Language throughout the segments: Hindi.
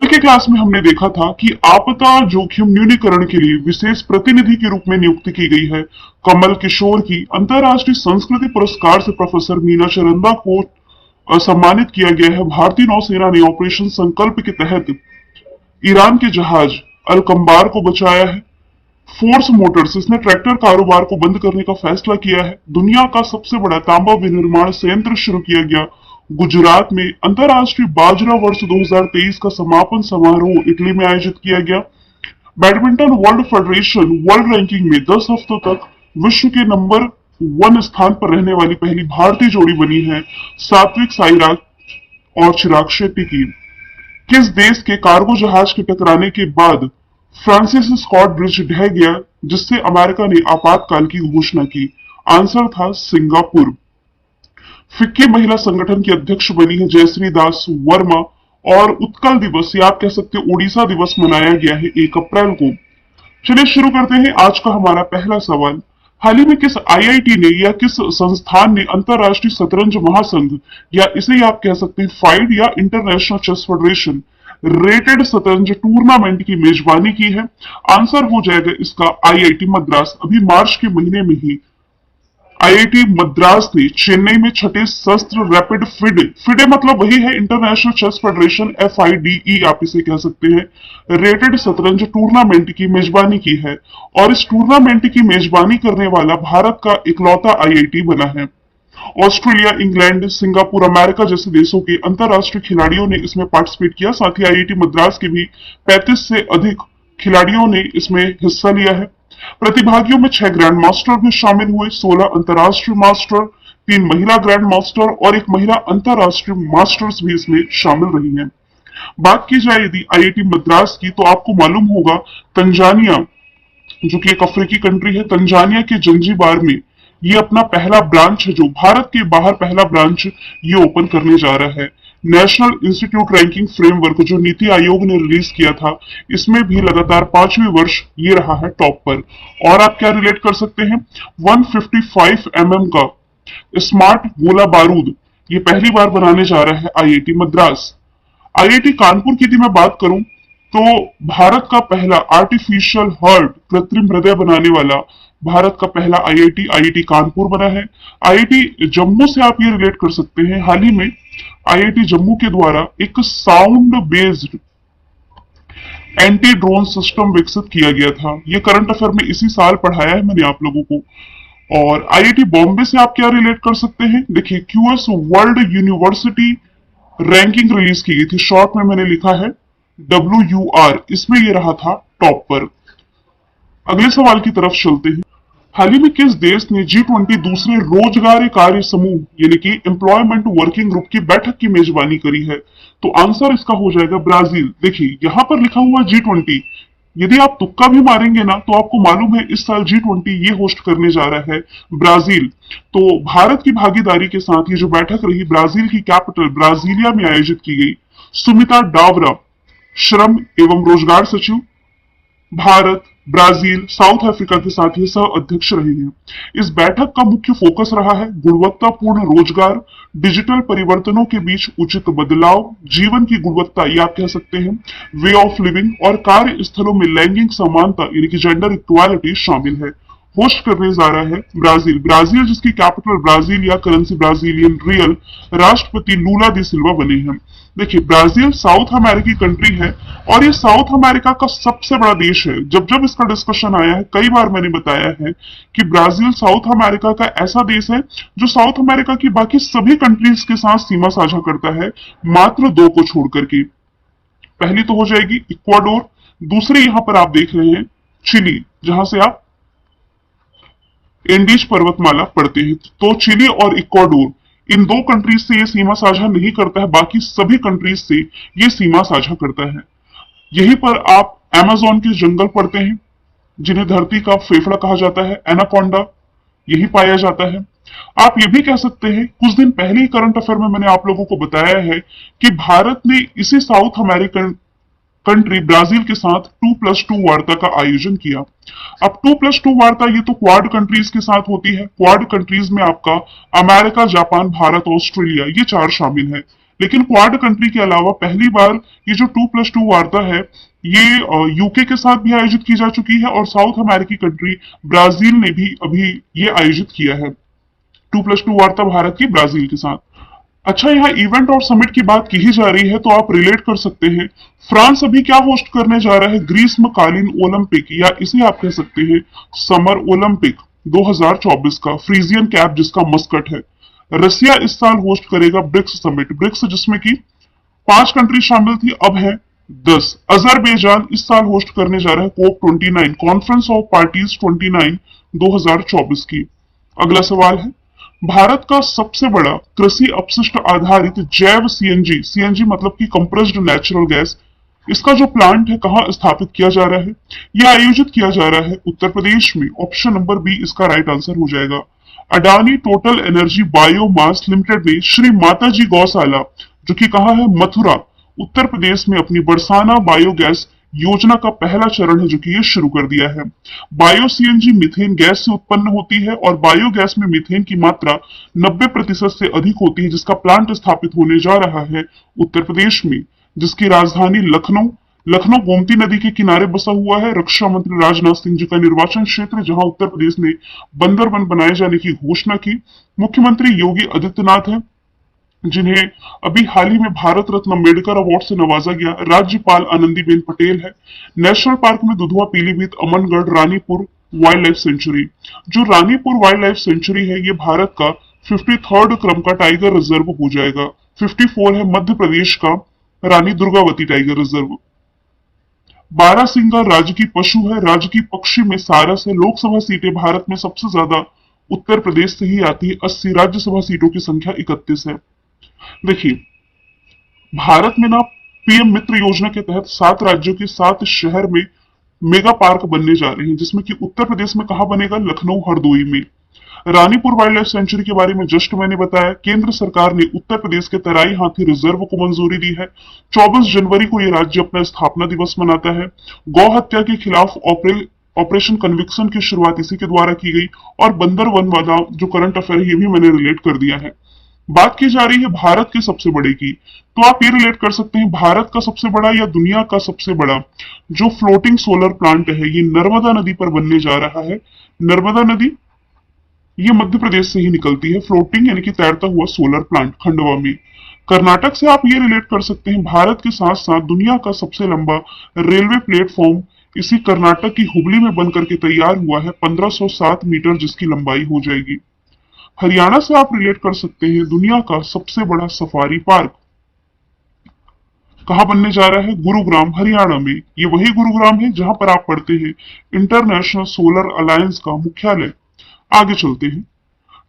कल के क्लास में हमने देखा था कि आपदा जोखिम न्यूनीकरण के लिए विशेष प्रतिनिधि के रूप में नियुक्ति की गई है कमल किशोर की। अंतर्राष्ट्रीय संस्कृति पुरस्कार से प्रोफेसर मीना चरंदा को सम्मानित किया गया है। भारतीय नौसेना ने ऑपरेशन संकल्प के तहत ईरान के जहाज अलकम्बार को बचाया है। फोर्स मोटर्स इसने ट्रैक्टर कारोबार को बंद करने का फैसला किया है। दुनिया का सबसे बड़ा तांबा विनिर्माण संयंत्र शुरू किया गया गुजरात में। अंतर्राष्ट्रीय बाजरा वर्ष 2023 का समापन समारोह इटली में आयोजित किया गया। Badminton world federation world ranking में 10 हफ्तों तक विश्व के नंबर 1 स्थान पर रहने वाली पहली भारतीय जोड़ी बनी है सात्विक साईराज और चिराग शेट्टी की। किस देश के कार्गो जहाज के टकराने के बाद फ्रांसिस स्कॉट ब्रिज ढह गया जिससे अमेरिका ने आपातकाल की घोषणा की? आंसर था सिंगापुर। फिक्की महिला संगठन की अध्यक्ष बनी है जयश्री दास वर्मा। और उत्कल दिवस या आप कह सकते हैं ओडिशा दिवस मनाया गया है 1 अप्रैल को। चलिए शुरू करते हैं आज का हमारा पहला सवाल। हाल ही में किस आईआईटी ने या किस संस्थान ने अंतरराष्ट्रीय शतरंज महासंघ या इसे आप कह सकते हैं फाइड या इंटरनेशनल चेस फेडरेशन रेटेड शतरंज टूर्नामेंट की मेजबानी की है? आंसर हो जाएगा इसका आईआईटी मद्रास। अभी मार्च के महीने में ही आईआईटी मद्रास ने चेन्नई में छठे शस्त्र रैपिड फिडे फिडे मतलब वही है इंटरनेशनल चेस फेडरेशन FIDE आप इसे कह सकते हैं रेटेड शतरंज टूर्नामेंट की मेजबानी की है। और इस टूर्नामेंट की मेजबानी करने वाला भारत का इकलौता आईआईटी बना है। ऑस्ट्रेलिया, इंग्लैंड, सिंगापुर, अमेरिका जैसे देशों के अंतरराष्ट्रीय खिलाड़ियों ने इसमें पार्टिसिपेट किया। साथ ही आईआईटी मद्रास के भी 35 से अधिक खिलाड़ियों ने इसमें हिस्सा लिया है। प्रतिभागियों में 6 ग्रैंड मास्टर भी शामिल हुए, 16 अंतरराष्ट्रीय मास्टर, 3 महिला ग्रैंड मास्टर और 1 महिला अंतरराष्ट्रीय मास्टर्स भी इसमें शामिल रही हैं। बात की जाए यदि आईआईटी मद्रास की तो आपको मालूम होगा तंजानिया जो कि एक अफ्रीकी कंट्री है, तंजानिया के जंजीबार में ये अपना पहला ब्रांच है जो भारत के बाहर पहला ब्रांच ये ओपन करने जा रहा है। नेशनल इंस्टीट्यूट रैंकिंग फ्रेमवर्क जो नीति आयोग ने रिलीज किया था इसमें भी लगातार 5वें वर्ष ये रहा है टॉप पर। और आप क्या रिलेट कर सकते हैं 155 mm का स्मार्ट गोला बारूद ये पहली बार बनाने जा रहा है आईआईटी मद्रास। आईआईटी कानपुर की यदि मैं बात करूं तो भारत का पहला आर्टिफिशियल हार्ट कृत्रिम हृदय बनाने वाला भारत का पहला आईआईटी आईआईटी कानपुर बना है। आईआईटी जम्मू से आप ये रिलेट कर सकते हैं हाल ही में आईआईटी जम्मू के द्वारा एक sound based anti drone system विकसित किया गया था। ये करंट अफेयर में इसी साल पढ़ाया है मैंने आप लोगों को। और आईआईटी बॉम्बे से आप क्या रिलेट कर सकते हैं देखिए QS world university ranking release की गई थी, शॉर्ट में मैंने लिखा है WUR, इसमें ये रहा था टॉप पर। अगले सवाल की तरफ चलते हैं। हाल ही में किस देश ने G20 दूसरे रोजगार कार्य समूह यानी कि एम्प्लॉयमेंट वर्किंग ग्रुप की बैठक की मेजबानी करी है? तो आंसर इसका हो जाएगा ब्राजील। देखिए यहां पर लिखा हुआ G20, यदि आप तुक्का भी मारेंगे ना तो आपको मालूम है इस साल G20 ये होस्ट करने जा रहा है ब्राजील। तो भारत की भागीदारी के साथ ये जो बैठक रही ब्राजील की कैपिटल ब्राजीलिया में आयोजित की गई। सुमिता डावरा श्रम एवं रोजगार सचिव भारत, ब्राजील, साउथ अफ्रीका के साथ ये सह अध्यक्ष रहे हैं। इस बैठक का मुख्य फोकस रहा है गुणवत्तापूर्ण रोजगार, डिजिटल परिवर्तनों के बीच उचित बदलाव, जीवन की गुणवत्ता या आप कह सकते हैं वे ऑफ लिविंग और कार्य स्थलों में लैंगिक समानता यानी कि जेंडर इक्वालिटी शामिल है। होस्ट करने जा रहा है ब्राजील। ब्राजील जिसकी कैपिटल ब्राजील या करेंसी ब्राजीलियन रियल, राष्ट्रपति लूला दी सिल्वा बने हैं। देखिए ब्राजील साउथ अमेरिकी कंट्री है और ये साउथ अमेरिका का सबसे बड़ा देश है। जब जब इसका डिस्कशन आया है कई बार मैंने बताया है कि ब्राजील साउथ अमेरिका का ऐसा देश है जो साउथ अमेरिका की बाकी सभी कंट्रीज के साथ सीमा साझा करता है मात्र 2 को छोड़ करके। पहली तो हो जाएगी इक्वाडोर, दूसरी यहां पर आप देख रहे हैं चिली जहां से आप एंडीज पर्वतमाला पड़ते हैं। तो चिली और इक्वाडोर इन 2 कंट्रीज से ये सीमा साझा नहीं करता है, बाकी सभी कंट्रीज से ये सीमा साझा करता है। यहीं पर आप अमेज़न के जंगल पड़ते हैं जिन्हें धरती का फेफड़ा कहा जाता है, एनाकोंडा यही पाया जाता है। आप ये भी कह सकते हैं कुछ दिन पहले ही करंट अफेयर में मैंने आप लोगों को बताया है कि भारत ने इसी साउथ अमेरिकन कंट्री ब्राजील के साथ 2+2 वार्ता का आयोजन किया। अब 2+2 वार्ता ये तो क्वाड कंट्रीज के साथ होती है। क्वाड कंट्रीज में आपका अमेरिका, जापान, भारत, ऑस्ट्रेलिया ये 4 शामिल है। लेकिन क्वाड कंट्री के अलावा पहली बार ये जो 2+2 वार्ता है ये यूके के साथ भी आयोजित की जा चुकी है और साउथ अमेरिकी कंट्री ब्राजील ने भी अभी ये आयोजित किया है। 2+2 वार्ता भारत की ब्राजील के साथ। अच्छा, यहाँ इवेंट और समिट की बात की ही जा रही है तो आप रिलेट कर सकते हैं फ्रांस अभी क्या होस्ट करने जा रहा है, ग्रीष्मकालीन ओलंपिक या इसे आप कह सकते हैं समर ओलंपिक 2024 का, फ्रीजियन कैप जिसका मस्कट है। रसिया इस साल होस्ट करेगा ब्रिक्स समिट, ब्रिक्स जिसमें की 5 कंट्री शामिल थी अब है 10। अजरबैजान इस साल होस्ट करने जा रहा है कोप 29, कॉन्फ्रेंस ऑफ पार्टीज 29 2024 की। अगला सवाल है, भारत का सबसे बड़ा कृषि अपशिष्ट आधारित जैव सीएनजी, सीएनजी मतलब कि कंप्रेस्ड नेचुरल गैस, इसका जो प्लांट है कहां स्थापित किया जा रहा है? यह आयोजित किया जा रहा है उत्तर प्रदेश में। ऑप्शन नंबर बी इसका राइट आंसर हो जाएगा। Adani total energy biomass limited ने श्री माताजी गौशाला जो कि कहा है मथुरा उत्तर प्रदेश में अपनी बरसाना बायोगैस योजना का पहला चरण है जो कि ये शुरू कर दिया है। बायो सीएनजी मीथेन गैस से उत्पन्न होती है और बायोगैस में मीथेन की मात्रा 90% से अधिक होती है, जिसका प्लांट स्थापित होने जा रहा है उत्तर प्रदेश में, जिसकी राजधानी लखनऊ, लखनऊ गोमती नदी के किनारे बसा हुआ है। रक्षा मंत्री राजनाथ सिंह जी का निर्वाचन क्षेत्र जहां उत्तर प्रदेश ने बंदरबन बनाए जाने की घोषणा की। मुख्यमंत्री योगी आदित्यनाथ है जिन्हें अभी हाल ही में भारत रत्न अम्बेडकर अवार्ड से नवाजा गया। राज्यपाल आनंदीबेन पटेल है। नेशनल पार्क में Dudhwa, Pilibhit, Amangarh, Ranipur wild life sanctuary, जो रानीपुर वाइल्ड लाइफ सेंचुरी है ये भारत का 53rd क्रम का टाइगर रिजर्व हो जाएगा। 54 है मध्य प्रदेश का रानी दुर्गावती टाइगर रिजर्व। बारहसिंगा राजकीय पशु है। राजकीय पक्षी में सारस है। लोकसभा सीटें भारत में सबसे ज्यादा उत्तर प्रदेश से ही आती है, 80। राज्यसभा सीटों की संख्या 31 है। देखिए, भारत में ना पीएम मित्र योजना के तहत 7 राज्यों के 7 शहर में मेगा पार्क बनने जा रहे हैं, जिसमें कि उत्तर प्रदेश में कहां बनेगा? लखनऊ हरदोई में। रानीपुर वाइल्ड लाइफ सेंचुरी के बारे में जस्ट मैंने बताया। केंद्र सरकार ने उत्तर प्रदेश के तराई हाथी रिजर्व को मंजूरी दी है। 24 जनवरी को यह राज्य अपना स्थापना दिवस मनाता है। गौ हत्या के खिलाफ ऑपरेशन कन्विक्शन की शुरुआत इसी के द्वारा की गई। और बंदर वन वाला जो करंट अफेयर है ये भी मैंने रिलेट कर दिया है। बात की जा रही है भारत के सबसे बड़े की, तो आप ये रिलेट कर सकते हैं भारत का सबसे बड़ा या दुनिया का सबसे बड़ा जो फ्लोटिंग सोलर प्लांट है ये नर्मदा नदी पर बनने जा रहा है। नर्मदा नदी ये मध्य प्रदेश से ही निकलती है। फ्लोटिंग यानी कि तैरता हुआ सोलर प्लांट खंडवा में। कर्नाटक से आप ये रिलेट कर सकते हैं भारत के साथ साथ दुनिया का सबसे लंबा रेलवे प्लेटफॉर्म इसी कर्नाटक की हुबली में बनकर के तैयार हुआ है, 1507 मीटर जिसकी लंबाई हो जाएगी। हरियाणा से आप रिलेट कर सकते हैं दुनिया का सबसे बड़ा सफारी पार्क कहां बनने जा रहा है? गुरुग्राम हरियाणा में। ये वही गुरुग्राम है जहां पर आप पढ़ते हैं इंटरनेशनल सोलर अलायंस का मुख्यालय। आगे चलते हैं।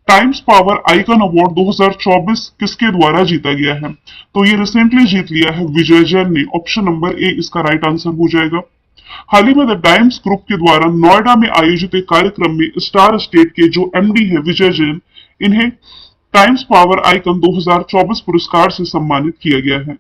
टाइम्स पावर आइकन अवार्ड 2024 किसके द्वारा जीता गया है? तो ये रिसेंटली जीत लिया है विजय जैन ने। ऑप्शन नंबर ए इसका राइट आंसर हो जाएगा। हाल ही में द टाइम्स ग्रुप के द्वारा नोएडा में आयोजित एक कार्यक्रम में स्टार स्टेट के जो एमडी है विजय जैन, इन्हें टाइम्स पावर आइकन 2024 पुरस्कार से सम्मानित किया गया है।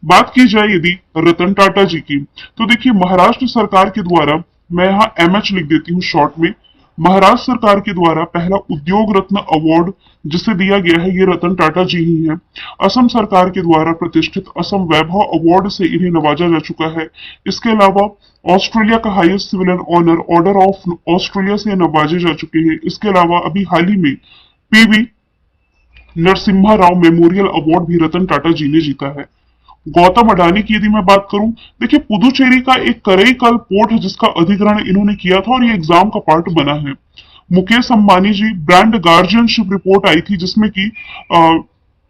बात की जाए यदि रतन टाटा जी की, तो देखिए महाराष्ट्र सरकार के द्वारा, मैं यहाँ एमएच लिख देती हूँ शॉर्ट में, महाराष्ट्र सरकार के द्वारा पहला उद्योग रत्न अवार्ड जिसे दिया गया है ये रतन टाटा जी ही हैं। असम सरकार के द्वारा प्रतिष्ठित असम वैभव अवार्ड से इन्हें नवाजा जा चुका है। इसके अलावा ऑस्ट्रेलिया का highest civilian honour order of Australia से नवाजे जा चुके हैं। इसके अलावा अभी हाल ही में PV Narasimha Rao memorial award भी रतन टाटा जी ने जीता है। गौतम अडानी की यदि मैं बात करूं, देखिए पुदुचेरी का एक करईकल पोर्ट है जिसका अधिग्रहण इन्होंने किया था और ये एग्जाम का पार्ट बना है। मुकेश अंबानी जी, ब्रांड गार्जियनशिप रिपोर्ट आई थी जिसमें कि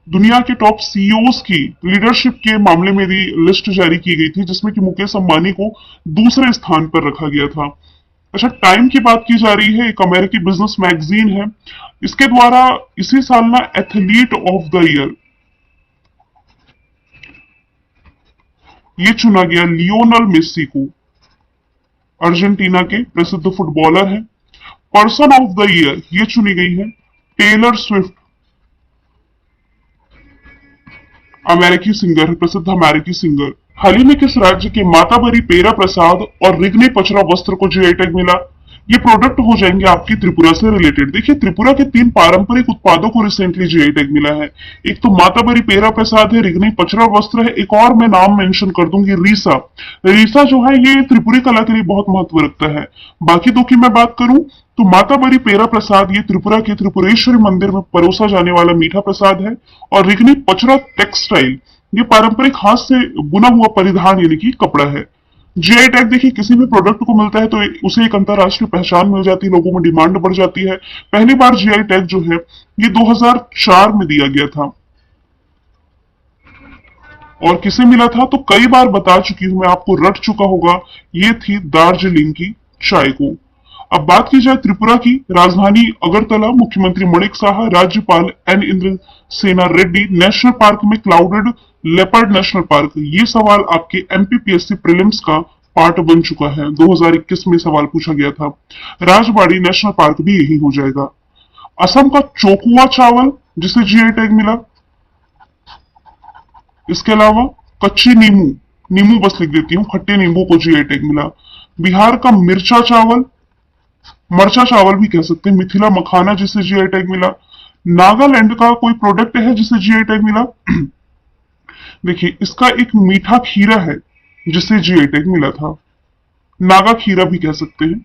दुनिया के टॉप सीईओज की लीडरशिप के मामले में भी लिस्ट जारी की गई थी जिसमें कि मुकेश अंबानी को दूसरे स्थान पर रखा गया था। अच्छा, टाइम की बात की जा रही है, एक अमेरिकी बिजनेस मैगजीन है, इसके द्वारा इसी साल ना एथलीट ऑफ द ईयर ये चुना गया लियोनल मेसी को। अर्जेंटीना के प्रसिद्ध फुटबॉलर हैं। पर्सन ऑफ द ईयर ये चुनी गई है टेलर स्विफ्ट, अमेरिकी सिंगर है, प्रसिद्ध अमेरिकी सिंगर। हाल ही में किस राज्य के माताबरी पेरा प्रसाद और रिग्ने पचरा वस्त्र को जीआई टैग मिला? ये प्रोडक्ट हो जाएंगे आपकी त्रिपुरा से रिलेटेड। देखिए, त्रिपुरा के 3 पारंपरिक उत्पादों को रिसेंटली जीआई टैग मिला है। एक तो माताबरी पेरा प्रसाद है, रिगनी पचरा वस्त्र है, एक और मैं नाम मेंशन कर दूंगी, रीसा। रीसा जो है ये त्रिपुरी कला के लिए बहुत महत्व रखता है। बाकी दो की मैं बात करूं तो माताबरी पेरा प्रसाद ये त्रिपुरा के त्रिपुरेश्वरी मंदिर में परोसा जाने वाला मीठा प्रसाद है, और रिगनी पचरा टेक्सटाइल ये पारंपरिक हाथ से बुना हुआ परिधान यानी कि कपड़ा है। जीआई टैग देखिए किसी भी प्रोडक्ट को मिलता है तो उसे एक अंतरराष्ट्रीय पहचान मिल जाती है, लोगों में डिमांड बढ़ जाती है। पहली बार जीआई टैग जो है ये 2004 में दिया गया था, और किसे मिला था तो कई बार बता चुकी हूं मैं, आपको रट चुका होगा, ये थी दार्जिलिंग की चाय को। अब बात की जाए त्रिपुरा की राजधानी अगरतला, मुख्यमंत्री मणिक साहा, राज्यपाल एन इंद्र सेना रेड्डी, नेशनल पार्क में क्लाउडेड लेपर्ड नेशनल पार्क, ये सवाल आपके एमपीपीएससी प्रीलिम्स का पार्ट बन चुका है। 2021 में सवाल पूछा गया था। राजबाड़ी नेशनल पार्क भी यही हो जाएगा। असम का चोकुआ चावल जिसे जीआई टैग मिला, इसके अलावा कच्ची नींबू, नींबू बस लिख देती हूँ, खट्टे नींबू को जीआई टैग मिला। बिहार का मिर्चा चावल, मरचा चावल भी कह सकते हैं, मिथिला मखाना जिसे जीआई टैग मिला। नागालैंड का कोई प्रोडक्ट है जिसे जीआई टैग मिला, देखिए इसका एक मीठा खीरा है जिसे जीआई टैग मिला था, नागा खीरा भी कह सकते हैं।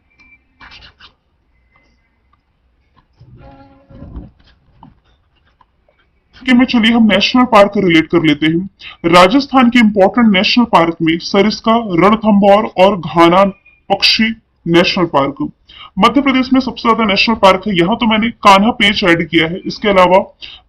कि में चलिए हम नेशनल पार्क रिलेट कर लेते हैं। राजस्थान के इंपॉर्टेंट नेशनल पार्क में सरिस्का, रणथंभौर और घाना पक्षी नेशनल पार्क। मध्य प्रदेश में सबसे ज्यादा नेशनल पार्क है, यहां तो मैंने कान्हा पेंच ऐड किया है। इसके अलावा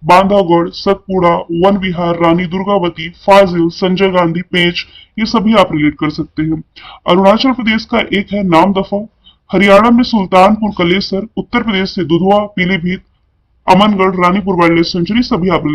बांधवगढ़, सतपुड़ा, वन विहार, रानी दुर्गावती, फाजिल, संजय गांधी पेंच, ये सभी आप रिलेट कर सकते हैं। अरुणाचल प्रदेश का एक है नामदफा, हरियाणा में सुल्तानपुर कलेसर, उत्तर प्रदेश से Dudhwa, Pilibhit, Amangarh, Ranipur wild life sanctuary, सभी आप